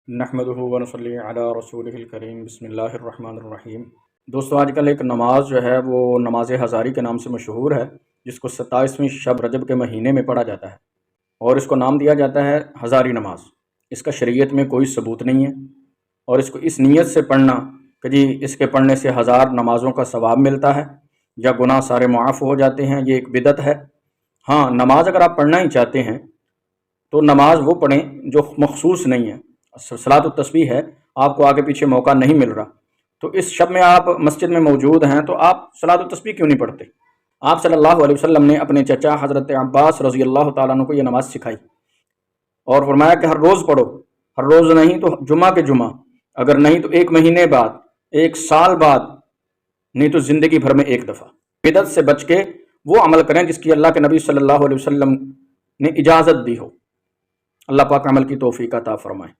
नहमदुहु व नसल्ली अला रसूलिहिल करीम बिस्मिल्लाहिर्रहमानिर्रहीम। दोस्तों, आजकल एक नमाज जो है वो नमाज हज़ारी के नाम से मशहूर है, जिसको 27वीं शब रजब के महीने में पढ़ा जाता है और इसको नाम दिया जाता है हज़ारी नमाज। इसका शरीयत में कोई सबूत नहीं है और इसको इस नीयत से पढ़ना कि जी इसके पढ़ने से हज़ार नमाज़ों का सवाब मिलता है या गुनाह सारे मुआफ़ हो जाते हैं, ये एक बिदअत है। हाँ, नमाज अगर आप पढ़ना ही चाहते हैं तो नमाज वो पढ़ें जो मखसूस नहीं है। सलात तस्बीह है, आपको आगे पीछे मौका नहीं मिल रहा तो इस शब में आप मस्जिद में मौजूद हैं तो आप सलात तस्बीह क्यों नहीं पढ़ते। आप सल्लल्लाहु अलैहि वसल्लम ने अपने चचा हज़रत अब्बास रज़ी अल्लाह ताला अन्हु को ये नमाज़ सिखाई और फरमाया कि हर रोज़ पढ़ो, हर रोज़ नहीं तो जुमा के जुमा, अगर नहीं तो एक महीने बाद, एक साल बाद, नहीं तो ज़िंदगी भर में एक दफ़ा। बिदअत से बच के वो अमल करें जिसकी अल्लाह के नबी सल्लल्लाहु अलैहि वसल्लम ने इजाज़त दी हो। अल्लाह पाक अमल की तौफीक अता फरमाए।